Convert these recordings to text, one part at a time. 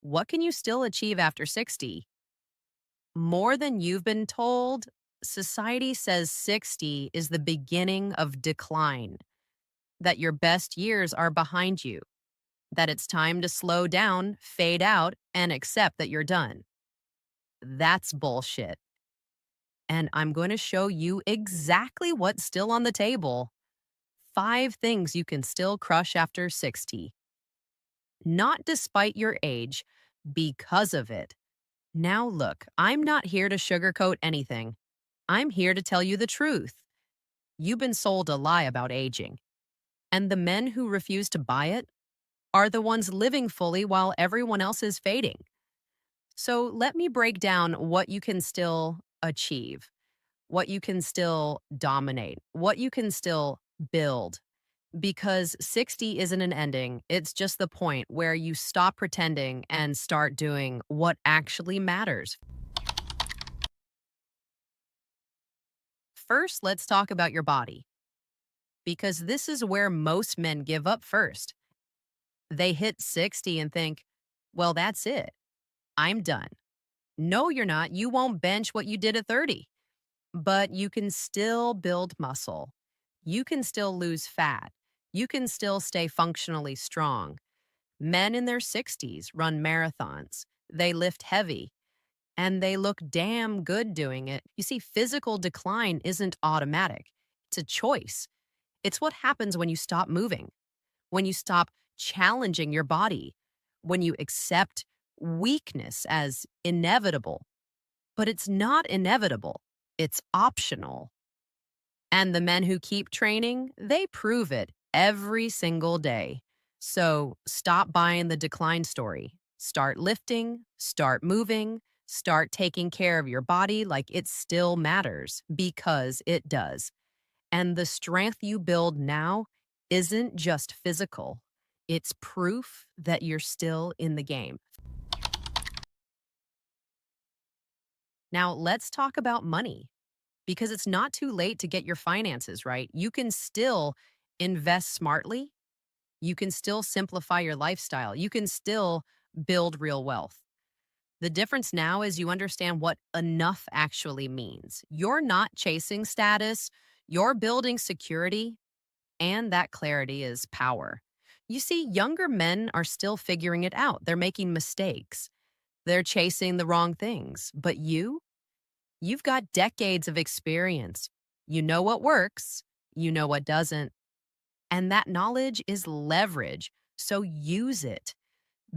What can you still achieve after 60? More than you've been told, society says 60 is the beginning of decline, that your best years are behind you, that it's time to slow down, fade out, and accept that you're done. That's bullshit. And I'm going to show you exactly what's still on the table. 5 things you can still crush after 60. Not despite your age, because of it. Now, look, I'm not here to sugarcoat anything. I'm here to tell you the truth. You've been sold a lie about aging, and the men who refuse to buy it are the ones living fully while everyone else is fading. So, let me break down what you can still achieve, what you can still dominate, what you can still build. Because 60 isn't an ending, it's just the point where you stop pretending and start doing what actually matters. First, let's talk about your body, because this is where most men give up first. They hit 60 and think, well, that's it. I'm done. No, you're not. You won't bench what you did at 30, but you can still build muscle. You can still lose fat. You can still stay functionally strong. Men in their 60s run marathons. They lift heavy and they look damn good doing it. You see, physical decline isn't automatic, it's a choice. It's what happens when you stop moving, when you stop challenging your body, when you accept weakness as inevitable. But it's not inevitable, it's optional. And the men who keep training, they prove it every single day. So stop buying the decline story. Start lifting, start moving, start taking care of your body like it still matters because it does. And the strength you build now isn't just physical, it's proof that you're still in the game. Now, let's talk about money because it's not too late to get your finances right. You can still invest smartly, you can still simplify your lifestyle, you can still build real wealth. The difference now is you understand what enough actually means. You're not chasing status, you're building security, and that clarity is power. You see, younger men are still figuring it out. They're making mistakes. They're chasing the wrong things. But you've got decades of experience. You know what works, you know what doesn't. And that knowledge is leverage. So use it.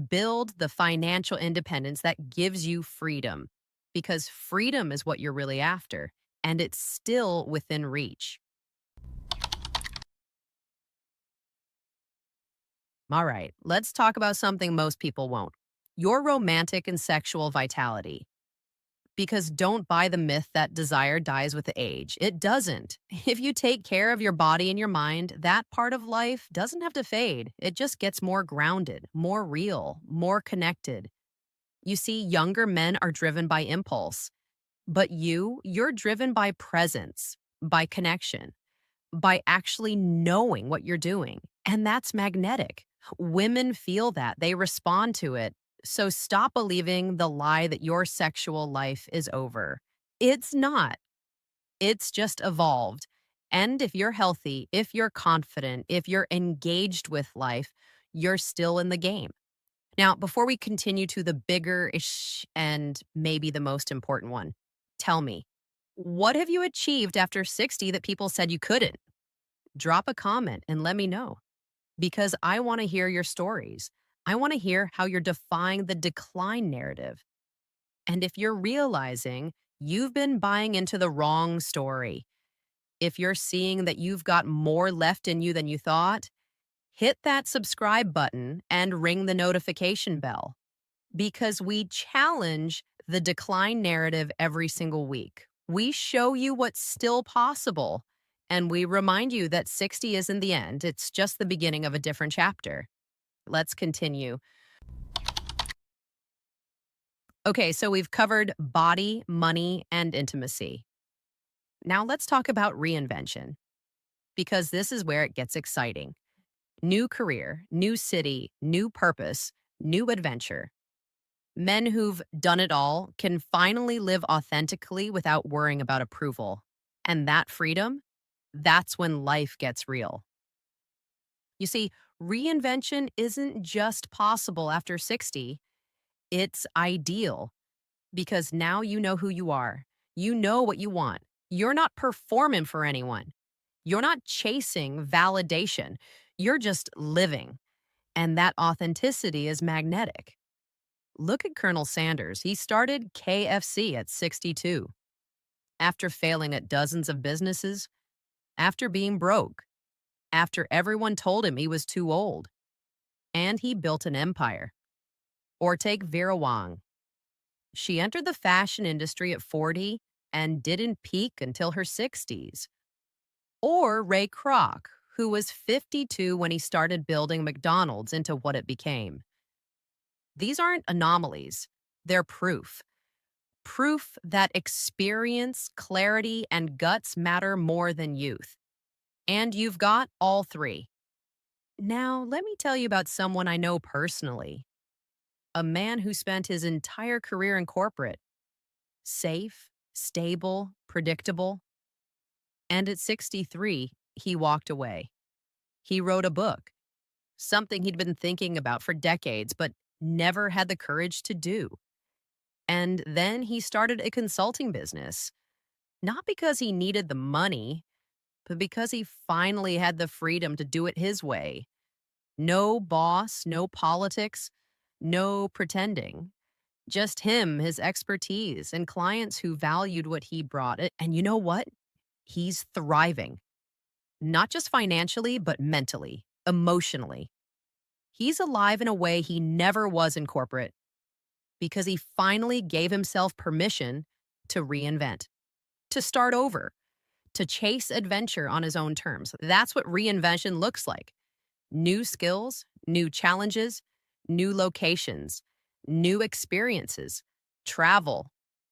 Build the financial independence that gives you freedom, because freedom is what you're really after, and it's still within reach. All right, let's talk about something most people won't: your romantic and sexual vitality. Because don't buy the myth that desire dies with age. It doesn't. If you take care of your body and your mind, that part of life doesn't have to fade. It just gets more grounded, more real, more connected. You see, younger men are driven by impulse, but you're driven by presence, by connection, by actually knowing what you're doing. And that's magnetic. Women feel that, they respond to it. So stop believing the lie that your sexual life is over. It's not, it's just evolved. And if you're healthy, if you're confident, if you're engaged with life, you're still in the game. Now, before we continue to the bigger ish and maybe the most important one, tell me, what have you achieved after 60 that people said you couldn't? Drop a comment and let me know, because I want to hear your stories. I want to hear how you're defying the decline narrative. And if you're realizing you've been buying into the wrong story, if you're seeing that you've got more left in you than you thought, hit that subscribe button and ring the notification bell, because we challenge the decline narrative every single week. We show you what's still possible, and we remind you that 60 isn't the end, it's just the beginning of a different chapter. Let's continue. Okay, so we've covered body, money, and intimacy. Now let's talk about reinvention, because this is where it gets exciting. New career, new city, new purpose, new adventure. Men who've done it all can finally live authentically without worrying about approval. And that freedom, that's when life gets real. You see, reinvention isn't just possible after 60, it's ideal because now you know who you are. You know what you want. You're not performing for anyone. You're not chasing validation. You're just living. And that authenticity is magnetic. Look at Colonel Sanders. He started KFC at 62, after failing at dozens of businesses, after being broke, after everyone told him he was too old. And he built an empire. Or take Vera Wang. She entered the fashion industry at 40 and didn't peak until her 60s. Or Ray Kroc, who was 52 when he started building McDonald's into what it became. These aren't anomalies, they're proof. Proof that experience, clarity, and guts matter more than youth. And you've got all three. Now, let me tell you about someone I know personally. A man who spent his entire career in corporate, safe, stable, predictable. And at 63, he walked away. He wrote a book, something he'd been thinking about for decades, but never had the courage to do. And then he started a consulting business, not because he needed the money, but because he finally had the freedom to do it his way. No boss, no politics, no pretending. Just him, his expertise, and clients who valued what he brought. And you know what? He's thriving. Not just financially, but mentally, emotionally. He's alive in a way he never was in corporate because he finally gave himself permission to reinvent, to start over, to chase adventure on his own terms. That's what reinvention looks like. New skills, new challenges, new locations, new experiences, travel,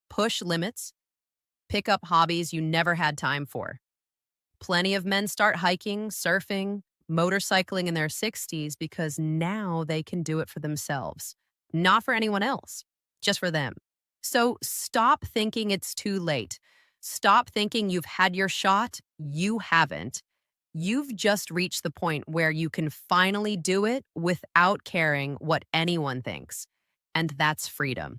push limits, pick up hobbies you never had time for. Plenty of men start hiking, surfing, motorcycling in their 60s because now they can do it for themselves, not for anyone else, just for them. So stop thinking it's too late. Stop thinking you've had your shot. You haven't. You've just reached the point where you can finally do it without caring what anyone thinks. And that's freedom.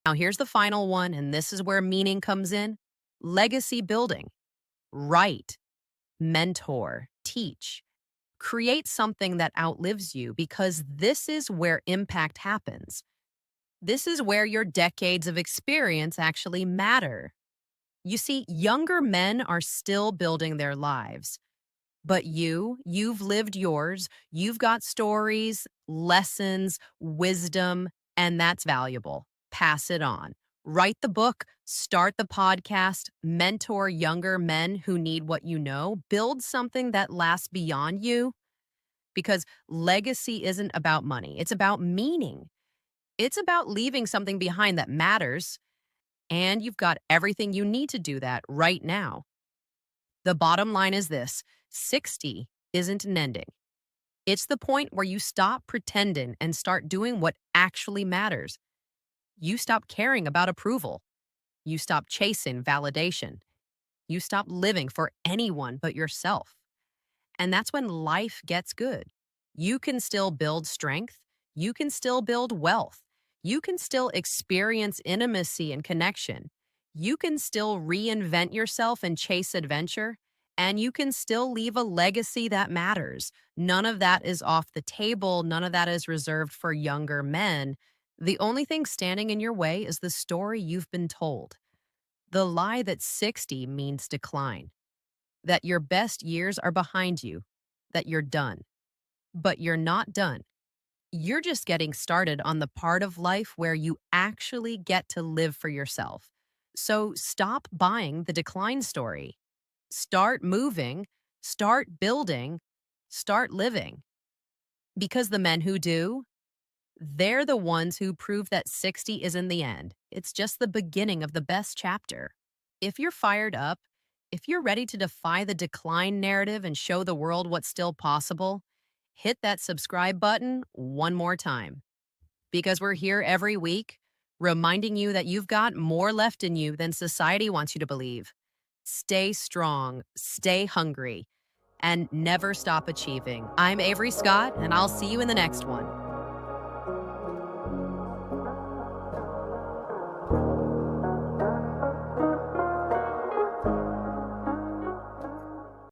Now, here's the final one, and this is where meaning comes in: legacy building. Write, mentor, teach. Create something that outlives you because this is where impact happens. This is where your decades of experience actually matter. You see, younger men are still building their lives. But you've lived yours. You've got stories, lessons, wisdom, and that's valuable. Pass it on. Write the book, start the podcast, mentor younger men who need what you know, build something that lasts beyond you. Because legacy isn't about money, it's about meaning. It's about leaving something behind that matters. And you've got everything you need to do that right now. The bottom line is this: 60 isn't an ending. It's the point where you stop pretending and start doing what actually matters. You stop caring about approval. You stop chasing validation. You stop living for anyone but yourself. And that's when life gets good. You can still build strength. You can still build wealth. You can still experience intimacy and connection. You can still reinvent yourself and chase adventure. And you can still leave a legacy that matters. None of that is off the table. None of that is reserved for younger men. The only thing standing in your way is the story you've been told. The lie that 60 means decline, that your best years are behind you, that you're done. But you're not done. You're just getting started on the part of life where you actually get to live for yourself. So stop buying the decline story. Start moving, start building, start living. Because the men who do, they're the ones who prove that 60 isn't the end. It's just the beginning of the best chapter. If you're fired up, if you're ready to defy the decline narrative and show the world what's still possible, hit that subscribe button one more time because we're here every week reminding you that you've got more left in you than society wants you to believe. Stay strong, stay hungry, and never stop achieving. I'm Avery Scott, and I'll see you in the next one.